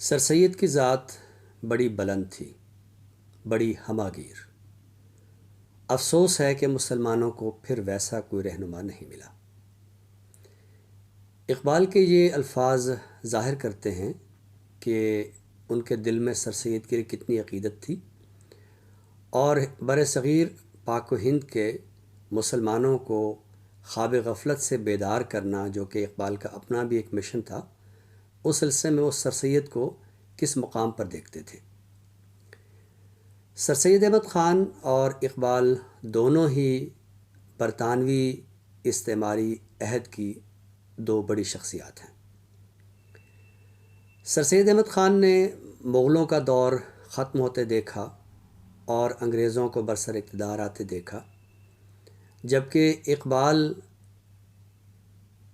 سر سید کی ذات بڑی بلند تھی، بڑی ہمہ گیر۔ افسوس ہے کہ مسلمانوں کو پھر ویسا کوئی رہنما نہیں ملا۔ اقبال کے یہ الفاظ ظاہر کرتے ہیں کہ ان کے دل میں سر سید کی کتنی عقیدت تھی، اور برصغیر پاک و ہند کے مسلمانوں کو خواب غفلت سے بیدار کرنا، جو کہ اقبال کا اپنا بھی ایک مشن تھا، اس سلسلے میں وہ سر سید کو کس مقام پر دیکھتے تھے۔ سر سید احمد خان اور اقبال دونوں ہی برطانوی استعماری عہد کی دو بڑی شخصیات ہیں۔ سر سید احمد خان نے مغلوں کا دور ختم ہوتے دیکھا اور انگریزوں کو برسر اقتدار آتے دیکھا، جبکہ اقبال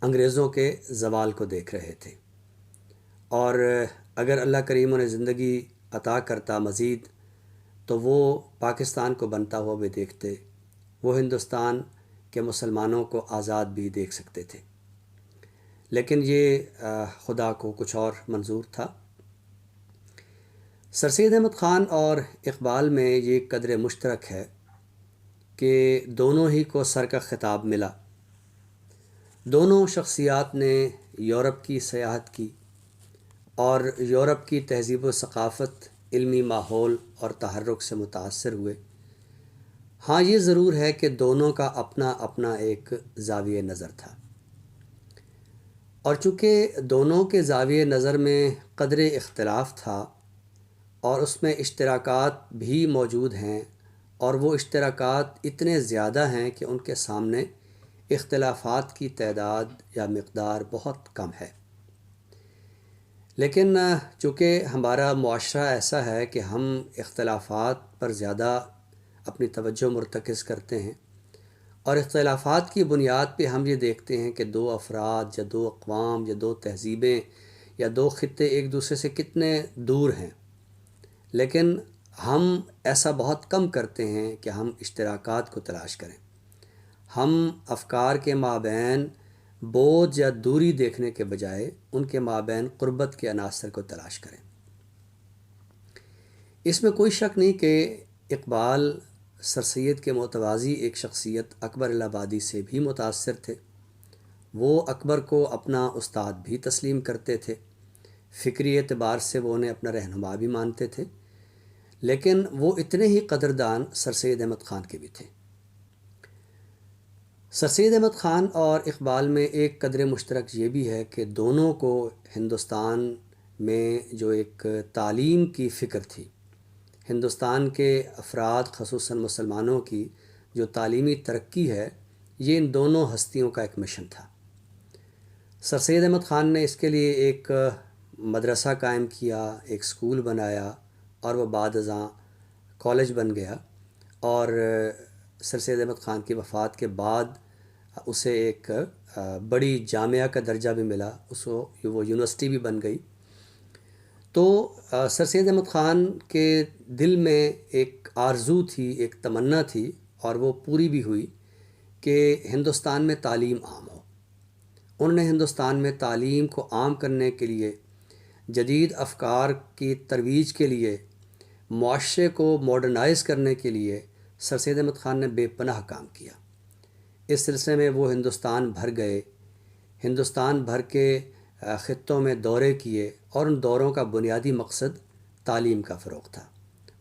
انگریزوں کے زوال کو دیکھ رہے تھے، اور اگر اللہ کریم انہیں زندگی عطا کرتا مزید تو وہ پاکستان کو بنتا ہوا بھی دیکھتے، وہ ہندوستان کے مسلمانوں کو آزاد بھی دیکھ سکتے تھے، لیکن یہ خدا کو کچھ اور منظور تھا۔ سر سید احمد خان اور اقبال میں یہ قدر مشترک ہے کہ دونوں ہی کو سر کا خطاب ملا۔ دونوں شخصیات نے یورپ کی سیاحت کی اور یورپ کی تہذیب و ثقافت، علمی ماحول اور تحرک سے متاثر ہوئے۔ ہاں، یہ ضرور ہے کہ دونوں کا اپنا اپنا ایک زاویہ نظر تھا، اور چونکہ دونوں کے زاویہ نظر میں قدر اختلاف تھا اور اس میں اشتراکات بھی موجود ہیں، اور وہ اشتراکات اتنے زیادہ ہیں کہ ان کے سامنے اختلافات کی تعداد یا مقدار بہت کم ہے، لیکن چونکہ ہمارا معاشرہ ایسا ہے کہ ہم اختلافات پر زیادہ اپنی توجہ مرتکز کرتے ہیں، اور اختلافات کی بنیاد پہ ہم یہ دیکھتے ہیں کہ دو افراد یا دو اقوام یا دو تہذیبیں یا دو خطے ایک دوسرے سے کتنے دور ہیں، لیکن ہم ایسا بہت کم کرتے ہیں کہ ہم اشتراکات کو تلاش کریں۔ ہم افکار کے مابین بوجھ یا دوری دیکھنے کے بجائے ان کے مابین قربت کے عناصر کو تلاش کریں۔ اس میں کوئی شک نہیں کہ اقبال سر سید کے متوازی ایک شخصیت اکبر الہ آبادی سے بھی متاثر تھے۔ وہ اکبر کو اپنا استاد بھی تسلیم کرتے تھے، فکری اعتبار سے وہ انہیں اپنا رہنما بھی مانتے تھے، لیکن وہ اتنے ہی قدردان سر سید احمد خان کے بھی تھے۔ سر سید احمد خان اور اقبال میں ایک قدر مشترک یہ بھی ہے کہ دونوں کو ہندوستان میں جو ایک تعلیم کی فکر تھی، ہندوستان کے افراد خصوصاً مسلمانوں کی جو تعلیمی ترقی ہے، یہ ان دونوں ہستیوں کا ایک مشن تھا۔ سر سید احمد خان نے اس کے لیے ایک مدرسہ قائم کیا، ایک سکول بنایا، اور وہ بعد ازاں کالج بن گیا، اور سر سید احمد خان کی وفات کے بعد اسے ایک بڑی جامعہ کا درجہ بھی ملا، وہ یونیورسٹی بھی بن گئی۔ تو سر سید احمد خان کے دل میں ایک آرزو تھی، ایک تمنا تھی، اور وہ پوری بھی ہوئی کہ ہندوستان میں تعلیم عام ہو۔ انہوں نے ہندوستان میں تعلیم کو عام کرنے کے لیے، جدید افکار کی ترویج کے لیے، معاشرے کو ماڈرنائز کرنے کے لیے سر سید احمد خان نے بے پناہ کام کیا۔ اس سلسلے میں وہ ہندوستان بھر گئے، ہندوستان بھر کے خطوں میں دورے کیے، اور ان دوروں کا بنیادی مقصد تعلیم کا فروغ تھا۔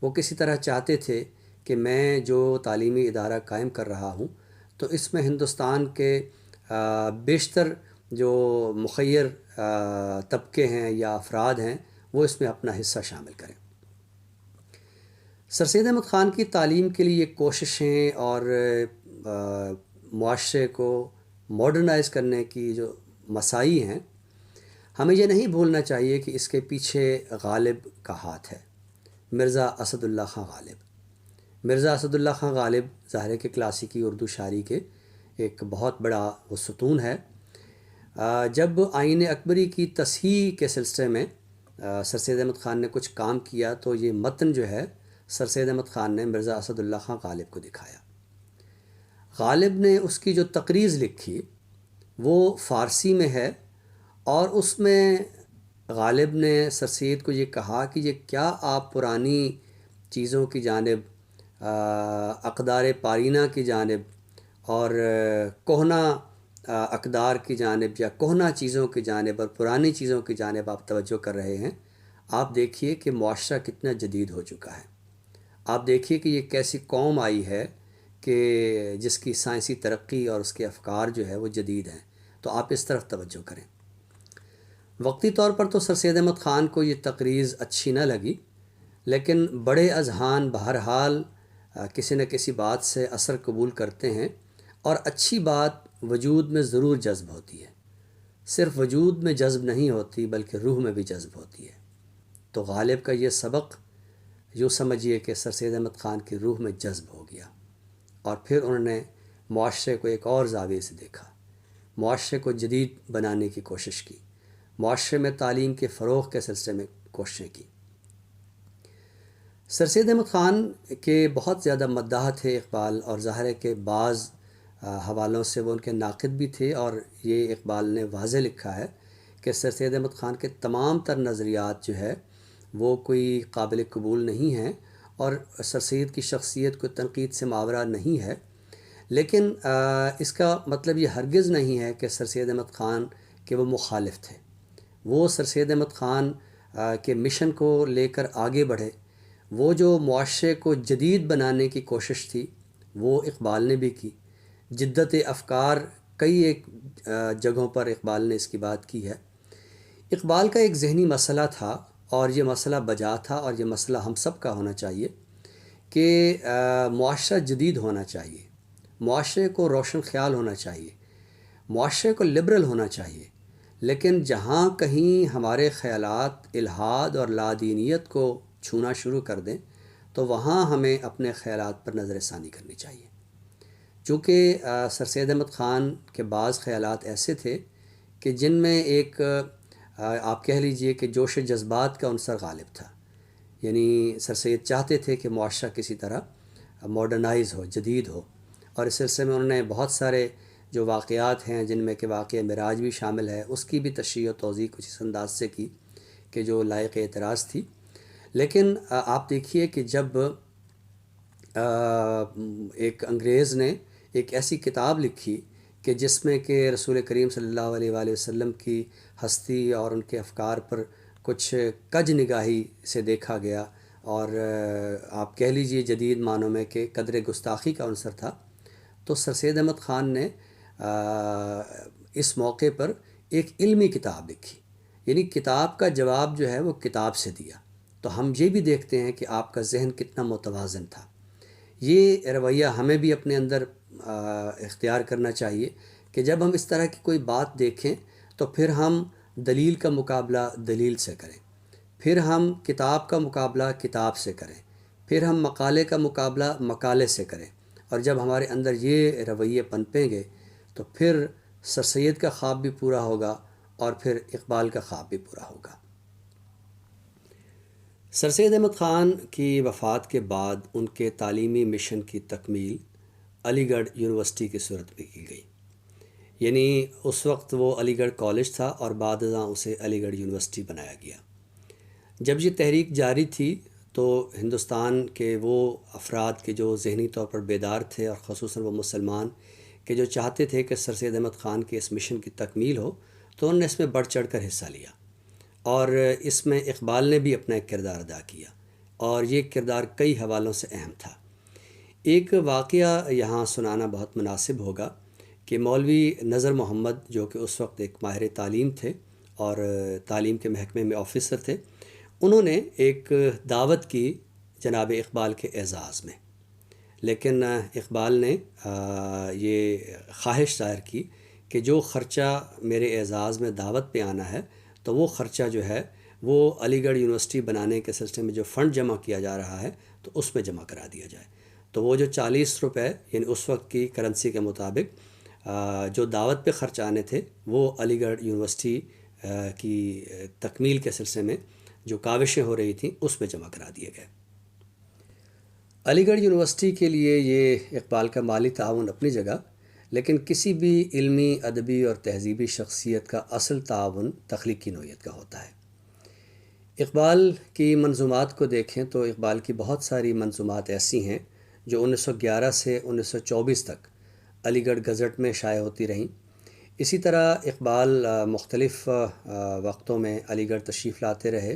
وہ کسی طرح چاہتے تھے کہ میں جو تعلیمی ادارہ قائم کر رہا ہوں تو اس میں ہندوستان کے بیشتر جو مخیر طبقے ہیں یا افراد ہیں وہ اس میں اپنا حصہ شامل کریں۔ سر سید احمد خان کی تعلیم کے لیے کوششیں اور معاشرے کو ماڈرنائز کرنے کی جو مساعی ہیں، ہمیں یہ نہیں بھولنا چاہیے کہ اس کے پیچھے غالب کا ہاتھ ہے، مرزا اسد اللہ خان غالب۔ مرزا اسد اللہ خان غالب ظاہر ہے کہ کلاسیکی اردو شاعری کے ایک بہت بڑا وہ ستون ہے۔ جب آئین اکبری کی تصحیح کے سلسلے میں سر سید احمد خان نے کچھ کام کیا تو یہ متن جو ہے سر سید احمد خان نے مرزا اسد اللہ خان غالب کو دکھایا۔ غالب نے اس کی جو تقریض لکھی وہ فارسی میں ہے، اور اس میں غالب نے سر سید کو یہ کہا کہ یہ کیا آپ پرانی چیزوں کی جانب، اقدار پارینہ کی جانب اور کہنہ اقدار کی جانب یا کہنہ چیزوں کی جانب اور پرانی چیزوں کی جانب آپ توجہ کر رہے ہیں؟ آپ دیکھیے کہ معاشرہ کتنا جدید ہو چکا ہے. آپ دیکھیے کہ یہ کیسی قوم آئی ہے کہ جس کی سائنسی ترقی اور اس کے افکار جو ہے وہ جدید ہیں، تو آپ اس طرف توجہ کریں. وقتی طور پر تو سر سید احمد خان کو یہ تقریر اچھی نہ لگی، لیکن بڑے اذہان بہرحال کسی نہ کسی بات سے اثر قبول کرتے ہیں، اور اچھی بات وجود میں ضرور جذب ہوتی ہے. صرف وجود میں جذب نہیں ہوتی بلکہ روح میں بھی جذب ہوتی ہے. تو غالب کا یہ سبق یوں سمجھیے کہ سر سید احمد خان کی روح میں جذب ہو گیا، اور پھر انہوں نے معاشرے کو ایک اور زاویے سے دیکھا، معاشرے کو جدید بنانے کی کوشش کی، معاشرے میں تعلیم کے فروغ کے سلسلے میں کوششیں کی. سر سید احمد خان کے بہت زیادہ مداح تھے اقبال، اور ظاہر ہے کہ بعض حوالوں سے وہ ان کے ناقد بھی تھے، اور یہ اقبال نے واضح لکھا ہے کہ سر سید احمد خان کے تمام تر نظریات جو ہے وہ کوئی قابل قبول نہیں ہیں، اور سر سید کی شخصیت کو تنقید سے ماورا نہیں ہے. لیکن اس کا مطلب یہ ہرگز نہیں ہے کہ سر سید احمد خان کے وہ مخالف تھے. وہ سر سید احمد خان کے مشن کو لے کر آگے بڑھے. وہ جو معاشرے کو جدید بنانے کی کوشش تھی وہ اقبال نے بھی کی. جدت افکار کئی ایک جگہوں پر اقبال نے اس کی بات کی ہے. اقبال کا ایک ذہنی مسئلہ تھا، اور یہ مسئلہ بجا تھا، اور یہ مسئلہ ہم سب کا ہونا چاہیے کہ معاشرہ جدید ہونا چاہیے، معاشرے کو روشن خیال ہونا چاہیے، معاشرے کو لبرل ہونا چاہیے. لیکن جہاں کہیں ہمارے خیالات الحاد اور لادینیت کو چھونا شروع کر دیں تو وہاں ہمیں اپنے خیالات پر نظر ثانی کرنی چاہیے. چونکہ سر سید احمد خان کے بعض خیالات ایسے تھے کہ جن میں ایک آپ کہہ لیجئے کہ جوش جذبات کا عنصر غالب تھا. یعنی سر سید چاہتے تھے کہ معاشرہ کسی طرح ماڈرنائز ہو، جدید ہو، اور اس سلسلے میں انہوں نے بہت سارے جو واقعات ہیں جن میں کہ واقعہ معراج بھی شامل ہے اس کی بھی تشریح و توضیح کچھ اس انداز سے کی کہ جو لائق اعتراض تھی. لیکن آپ دیکھیے کہ جب ایک انگریز نے ایک ایسی کتاب لکھی کہ جس میں کہ رسول کریم صلی اللہ علیہ وآلہ وسلم کی ہستی اور ان کے افکار پر کچھ کج نگاہی سے دیکھا گیا، اور آپ کہہ لیجئے جدید معنوں میں کہ قدر گستاخی کا عنصر تھا، تو سر سید احمد خان نے اس موقع پر ایک علمی کتاب لکھی. یعنی کتاب کا جواب جو ہے وہ کتاب سے دیا. تو ہم یہ بھی دیکھتے ہیں کہ آپ کا ذہن کتنا متوازن تھا. یہ رویہ ہمیں بھی اپنے اندر اختیار کرنا چاہیے کہ جب ہم اس طرح کی کوئی بات دیکھیں تو پھر ہم دلیل کا مقابلہ دلیل سے کریں، پھر ہم کتاب کا مقابلہ کتاب سے کریں، پھر ہم مقالے کا مقابلہ مقالے سے کریں. اور جب ہمارے اندر یہ رویے پنپیں گے تو پھر سر سید کا خواب بھی پورا ہوگا اور پھر اقبال کا خواب بھی پورا ہوگا. سر سید احمد خان کی وفات کے بعد ان کے تعلیمی مشن کی تکمیل علی گڑھ یونیورسٹی کی صورت میں کی گئی. یعنی اس وقت وہ علی گڑھ کالج تھا اور بعد ازاں اسے علی گڑھ یونیورسٹی بنایا گیا. جب یہ تحریک جاری تھی تو ہندوستان کے وہ افراد کے جو ذہنی طور پر بیدار تھے، اور خصوصاً وہ مسلمان کہ جو چاہتے تھے کہ سر سید احمد خان کے اس مشن کی تکمیل ہو، تو انہوں نے اس میں بڑھ چڑھ کر حصہ لیا. اور اس میں اقبال نے بھی اپنا ایک کردار ادا کیا، اور یہ کردار کئی حوالوں سے اہم تھا. ایک واقعہ یہاں سنانا بہت مناسب ہوگا کہ مولوی نظر محمد جو کہ اس وقت ایک ماہر تعلیم تھے اور تعلیم کے محکمے میں آفیسر تھے، انہوں نے ایک دعوت کی جناب اقبال کے اعزاز میں. لیکن اقبال نے یہ خواہش ظاہر کی کہ جو خرچہ میرے اعزاز میں دعوت پہ آنا ہے تو وہ خرچہ جو ہے وہ علی گڑھ یونیورسٹی بنانے کے سلسلے میں جو فنڈ جمع کیا جا رہا ہے تو اس میں جمع کرا دیا جائے. تو وہ جو 40 روپے یعنی اس وقت کی کرنسی کے مطابق جو دعوت پہ خرچ آنے تھے وہ علی گڑھ یونیورسٹی کی تکمیل کے سلسلے میں جو کاوشیں ہو رہی تھیں اس میں جمع کرا دیے گئے. علی گڑھ یونیورسٹی کے لیے یہ اقبال کا مالی تعاون اپنی جگہ، لیکن کسی بھی علمی، ادبی اور تہذیبی شخصیت کا اصل تعاون تخلیقی نوعیت کا ہوتا ہے. اقبال کی منظومات کو دیکھیں تو اقبال کی بہت ساری منظومات ایسی ہیں جو 1911 سے 1924 تک علی گڑھ گزٹ میں شائع ہوتی رہیں۔ اسی طرح اقبال مختلف وقتوں میں علی گڑھ تشریف لاتے رہے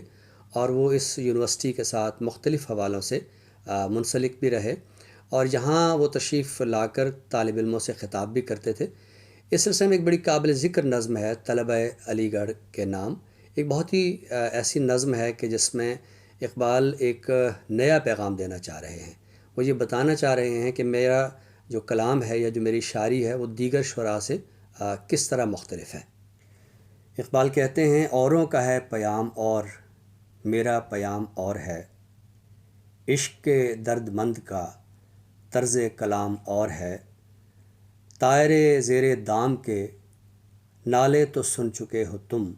اور وہ اس یونیورسٹی کے ساتھ مختلف حوالوں سے منسلک بھی رہے، اور یہاں وہ تشریف لا کر طالب علموں سے خطاب بھی کرتے تھے۔ اس سلسلے میں ایک بڑی قابل ذکر نظم ہے طلبہ علی گڑھ کے نام۔ ایک بہت ہی ایسی نظم ہے کہ جس میں اقبال ایک نیا پیغام دینا چاہ رہے ہیں۔ وہ یہ بتانا چاہ رہے ہیں کہ میرا جو کلام ہے یا جو میری شاعری ہے وہ دیگر شعراء سے کس طرح مختلف ہے۔ اقبال کہتے ہیں، اوروں کا ہے پیام اور میرا پیام اور ہے، عشق کے درد مند کا طرز کلام اور ہے، طائرے زیر دام کے نالے تو سن چکے ہو تم،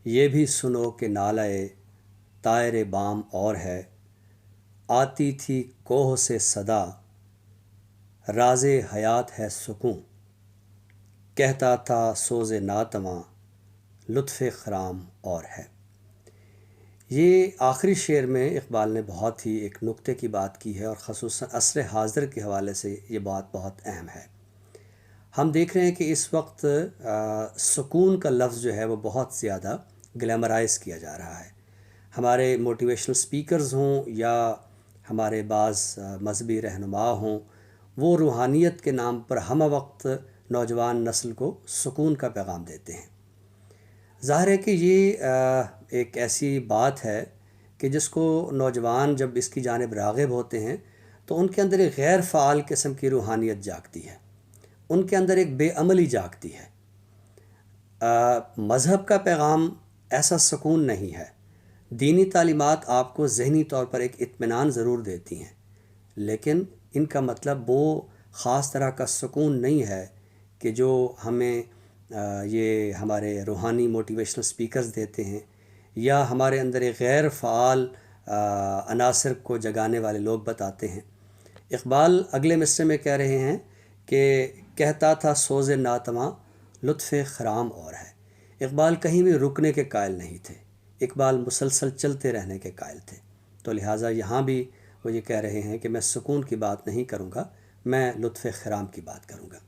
یہ بھی سنو کہ نالہ طائر بام اور ہے، آتی تھی کوہ سے صدا راز حیات ہے سکون، کہتا تھا سوز ناتواں لطف خرام اور ہے۔ یہ آخری شعر میں اقبال نے بہت ہی ایک نکتے کی بات کی ہے، اور خصوصاً عصر حاضر کے حوالے سے یہ بات بہت اہم ہے۔ ہم دیکھ رہے ہیں کہ اس وقت سکون کا لفظ جو ہے وہ بہت زیادہ گلیمرائز کیا جا رہا ہے۔ ہمارے موٹیویشنل سپیکرز ہوں یا ہمارے بعض مذہبی رہنما ہوں، وہ روحانیت کے نام پر ہم وقت نوجوان نسل کو سکون کا پیغام دیتے ہیں۔ ظاہر ہے کہ یہ ایک ایسی بات ہے کہ جس کو نوجوان جب اس کی جانب راغب ہوتے ہیں تو ان کے اندر ایک غیر فعال قسم کی روحانیت جاگتی ہے، ان کے اندر ایک بے عملی جاگتی ہے۔ مذہب کا پیغام ایسا سکون نہیں ہے۔ دینی تعلیمات آپ کو ذہنی طور پر ایک اطمینان ضرور دیتی ہیں، لیکن ان کا مطلب وہ خاص طرح کا سکون نہیں ہے کہ جو ہمیں یہ ہمارے روحانی موٹیویشنل سپیکرز دیتے ہیں، یا ہمارے اندر ایک غیر فعال عناصر کو جگانے والے لوگ بتاتے ہیں۔ اقبال اگلے مصرعے میں کہہ رہے ہیں کہ کہتا تھا سوز ناتواں لطف خرام اور ہے۔ اقبال کہیں بھی رکنے کے قائل نہیں تھے، اقبال مسلسل چلتے رہنے کے قائل تھے، تو لہٰذا یہاں بھی وہ یہ کہہ رہے ہیں کہ میں سکون کی بات نہیں کروں گا، میں لطف خرام کی بات کروں گا۔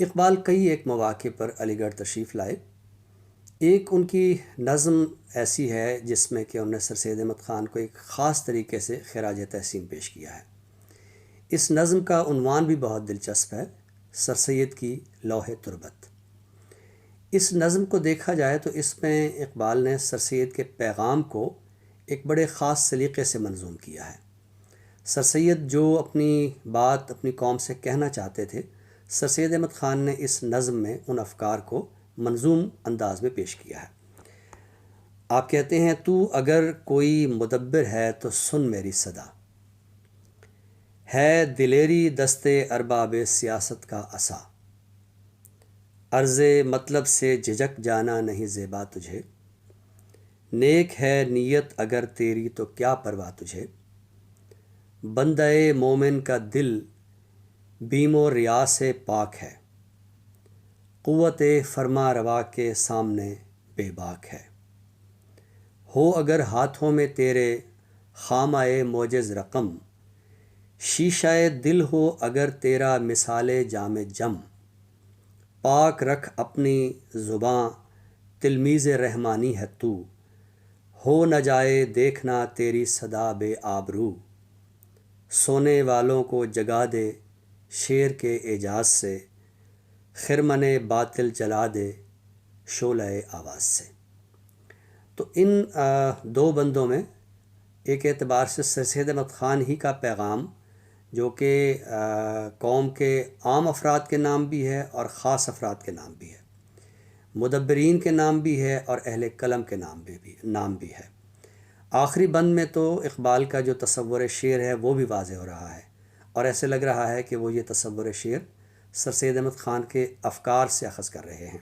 اقبال کئی ایک مواقع پر علی گڑھ تشریف لائے۔ ایک ان کی نظم ایسی ہے جس میں کہ انہوں نے سر سید احمد خان کو ایک خاص طریقے سے خراج تحسین پیش کیا ہے۔ اس نظم کا عنوان بھی بہت دلچسپ ہے، سر سید کی لوح تربت۔ اس نظم کو دیکھا جائے تو اس میں اقبال نے سر سید کے پیغام کو ایک بڑے خاص سلیقے سے منظوم کیا ہے۔ سر سید جو اپنی بات اپنی قوم سے کہنا چاہتے تھے، سر سید احمد خان نے اس نظم میں ان افکار کو منظوم انداز میں پیش کیا ہے۔ آپ کہتے ہیں، تو اگر کوئی مدبر ہے تو سن میری صدا، ہے دلیری دست ارباب سیاست کا عصا، عرض مطلب سے جھجک جانا نہیں زیبا تجھے، نیک ہے نیت اگر تیری تو کیا پرواہ تجھے، بندہ مومن کا دل بیم و ریا سے پاک ہے، قوت فرما روا کے سامنے بے باک ہے، ہو اگر ہاتھوں میں تیرے خامہ معجز رقم، شیشہ دل ہو اگر تیرا مثال جام جم، پاک رکھ اپنی زباں تلمیذ رحمانی ہے تو، ہو نہ جائے دیکھنا تیری صدا بے آبرو، سونے والوں کو جگا دے شعر کے اعجاز سے، خرمن باطل جلا دے شعلہ آواز سے۔ تو ان دو بندوں میں ایک اعتبار سے سر سید احمد خان ہی کا پیغام، جو کہ قوم کے عام افراد کے نام بھی ہے اور خاص افراد کے نام بھی ہے، مدبرین کے نام بھی ہے اور اہل قلم کے نام بھی ہے۔ آخری بند میں تو اقبال کا جو تصور شعر ہے وہ بھی واضح ہو رہا ہے، اور ایسے لگ رہا ہے کہ وہ یہ تصور شعر سر سید احمد خان کے افکار سے اخذ کر رہے ہیں۔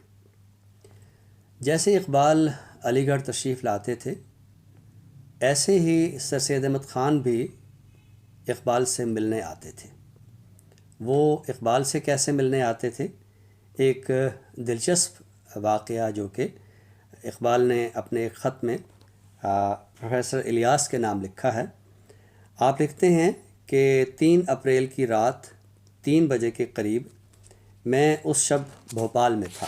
جیسے اقبال علی گڑھ تشریف لاتے تھے، ایسے ہی سر سید احمد خان بھی اقبال سے ملنے آتے تھے۔ وہ اقبال سے کیسے ملنے آتے تھے؟ ایک دلچسپ واقعہ جو کہ اقبال نے اپنے ایک خط میں پروفیسر الیاس کے نام لکھا ہے۔ آپ لکھتے ہیں کہ 3 اپریل کی رات 3 بجے کے قریب میں اس شب بھوپال میں تھا۔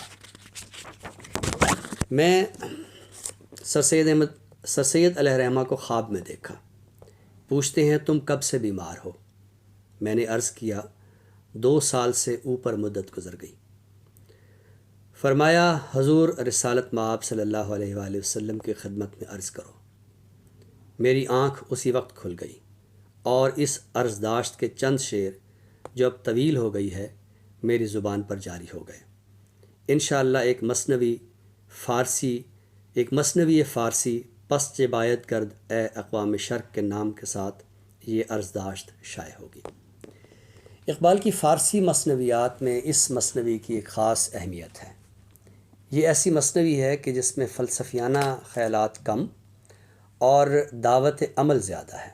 میں سر سید علیہ الرحمہ کو خواب میں دیکھا۔ پوچھتے ہیں تم کب سے بیمار ہو؟ میں نے عرض کیا 2 سال سے اوپر مدت گزر گئی۔ فرمایا حضور رسالت مآب صلی اللہ علیہ وآلہ وسلم کی خدمت میں عرض کرو۔ میری آنکھ اسی وقت کھل گئی اور اس عرض داشت کے چند شعر جو اب طویل ہو گئی ہے میری زبان پر جاری ہو گئے۔ انشاءاللہ ایک مثنوی فارسی پس جبایت کرد اے اقوام شرق کے نام کے ساتھ یہ عرض داشت شائع ہوگی۔ اقبال کی فارسی مثنویات میں اس مثنوی کی ایک خاص اہمیت ہے۔ یہ ایسی مثنوی ہے کہ جس میں فلسفیانہ خیالات کم اور دعوت عمل زیادہ ہے۔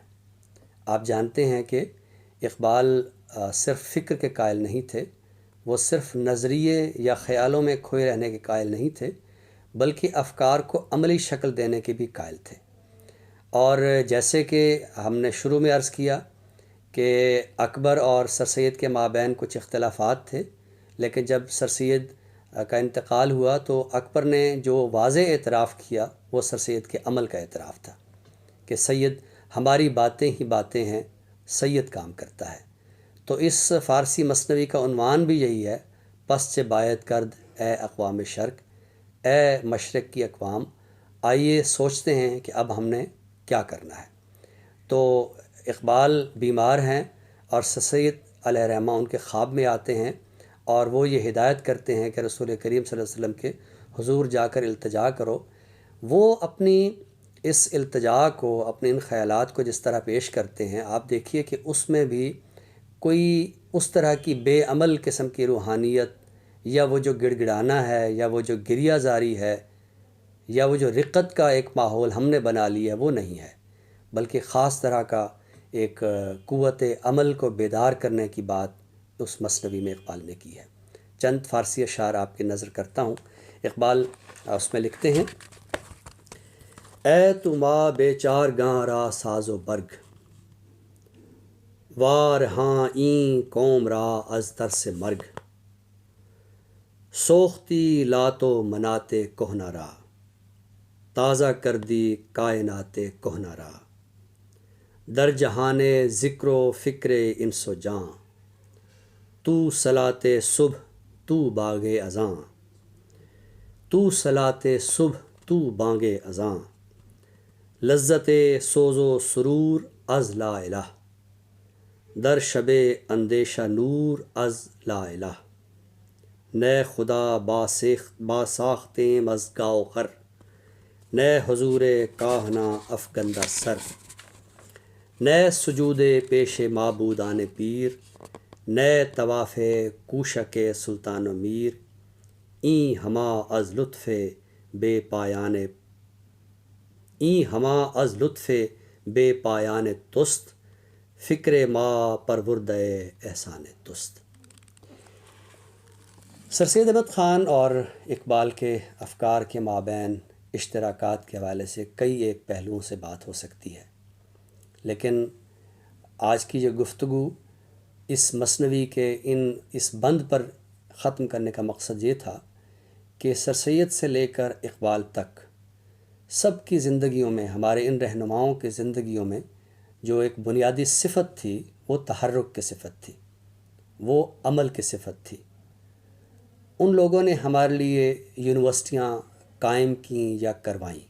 آپ جانتے ہیں کہ اقبال صرف فکر کے قائل نہیں تھے، وہ صرف نظریے یا خیالوں میں کھوئے رہنے کے قائل نہیں تھے، بلکہ افکار کو عملی شکل دینے کے بھی قائل تھے۔ اور جیسے کہ ہم نے شروع میں عرض کیا کہ اکبر اور سر سید کے مابین کچھ اختلافات تھے، لیکن جب سر سید کا انتقال ہوا تو اکبر نے جو واضح اعتراف کیا وہ سر سید کے عمل کا اعتراف تھا کہ سید ہماری باتیں ہی باتیں ہیں، سید کام کرتا ہے۔ تو اس فارسی مثنوی کا عنوان بھی یہی ہے، پس چہ بایت کرد اے اقوام شرق، اے مشرق کی اقوام، آئیے سوچتے ہیں کہ اب ہم نے کیا کرنا ہے۔ تو اقبال بیمار ہیں اور سر سید علیہ الرحمہ ان کے خواب میں آتے ہیں اور وہ یہ ہدایت کرتے ہیں کہ رسول کریم صلی اللہ علیہ وسلم کے حضور جا کر التجا کرو۔ وہ اپنی اس التجا کو، اپنے ان خیالات کو جس طرح پیش کرتے ہیں، آپ دیکھیے کہ اس میں بھی کوئی اس طرح کی بے عمل قسم کی روحانیت یا وہ جو گڑ گڑانا ہے یا وہ جو گریہ زاری ہے یا وہ جو رقت کا ایک ماحول ہم نے بنا لیا ہے وہ نہیں ہے، بلکہ خاص طرح کا ایک قوت عمل کو بیدار کرنے کی بات اس مثنوی میں اقبال نے کی ہے۔ چند فارسی اشعار آپ کی نظر کرتا ہوں۔ اقبال اس میں لکھتے ہیں، اے تو ما بیچار گاں را ساز و برگ، وار ہاں این قوم را از ترس مرگ، سوختی لات و منات کہنہ را، تازہ کردی کائنات کہنہ را، در جہان ذکر و فکر انس و جاں، تو صلاۃ صبح تو باغ اذاں، تو صلاۃ صبح تو بانگ اذاں، لذت سوز و سرور از لا الہ، در شب اندیشہ نور از لا الہ، نئے خدا با ساختیم از گاو خر، نئے حضور کاہنا افگندہ سر، نئے سجود پیش معبودان پیر، نئے طواف کوشک سلطان و میر، این ہما از لطف بے پایان توست، فکر ما پرورد احسان توست۔ سر سید احمد خان اور اقبال کے افکار کے مابین اشتراکات کے حوالے سے کئی ایک پہلوؤں سے بات ہو سکتی ہے، لیکن آج کی یہ گفتگو اس مثنوی کے اس بند پر ختم کرنے کا مقصد یہ تھا کہ سر سید سے لے کر اقبال تک سب کی زندگیوں میں، ہمارے ان رہنماؤں کی زندگیوں میں جو ایک بنیادی صفت تھی وہ تحرک کی صفت تھی، وہ عمل کی صفت تھی۔ ان لوگوں نے ہمارے لیے یونیورسٹیاں قائم کیں یا کروائیں،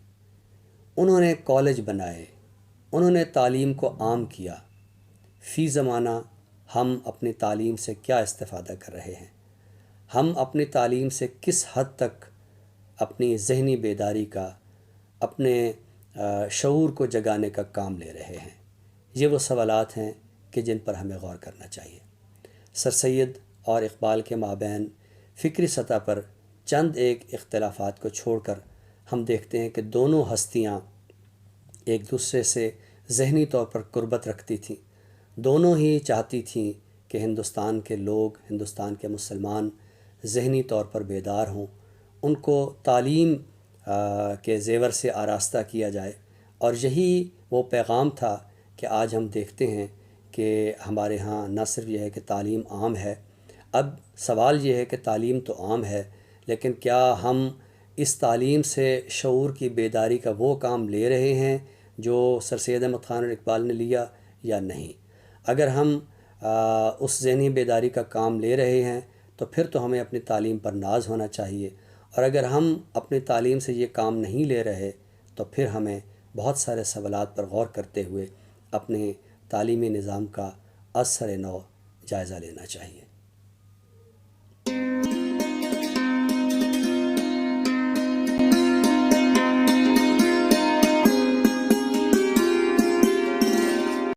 انہوں نے کالج بنائے، انہوں نے تعلیم کو عام کیا۔ فی زمانہ ہم اپنی تعلیم سے کیا استفادہ کر رہے ہیں؟ ہم اپنی تعلیم سے کس حد تک اپنی ذہنی بیداری کا، اپنے شعور کو جگانے کا کام لے رہے ہیں؟ یہ وہ سوالات ہیں کہ جن پر ہمیں غور کرنا چاہیے۔ سر سید اور اقبال کے مابین فکری سطح پر چند ایک اختلافات کو چھوڑ کر ہم دیکھتے ہیں کہ دونوں ہستیاں ایک دوسرے سے ذہنی طور پر قربت رکھتی تھیں، دونوں ہی چاہتی تھیں کہ ہندوستان کے لوگ، ہندوستان کے مسلمان ذہنی طور پر بیدار ہوں، ان کو تعلیم کے زیور سے آراستہ کیا جائے، اور یہی وہ پیغام تھا کہ آج ہم دیکھتے ہیں کہ ہمارے ہاں نہ صرف یہ ہے کہ تعلیم عام ہے، اب سوال یہ ہے کہ تعلیم تو عام ہے، لیکن کیا ہم اس تعلیم سے شعور کی بیداری کا وہ کام لے رہے ہیں جو سر سید احمد خان اور اقبال نے لیا یا نہیں؟ اگر ہم اس ذہنی بیداری کا کام لے رہے ہیں تو پھر تو ہمیں اپنی تعلیم پر ناز ہونا چاہیے، اور اگر ہم اپنی تعلیم سے یہ کام نہیں لے رہے تو پھر ہمیں بہت سارے سوالات پر غور کرتے ہوئے اپنے تعلیمی نظام کا از سر نو جائزہ لینا چاہیے۔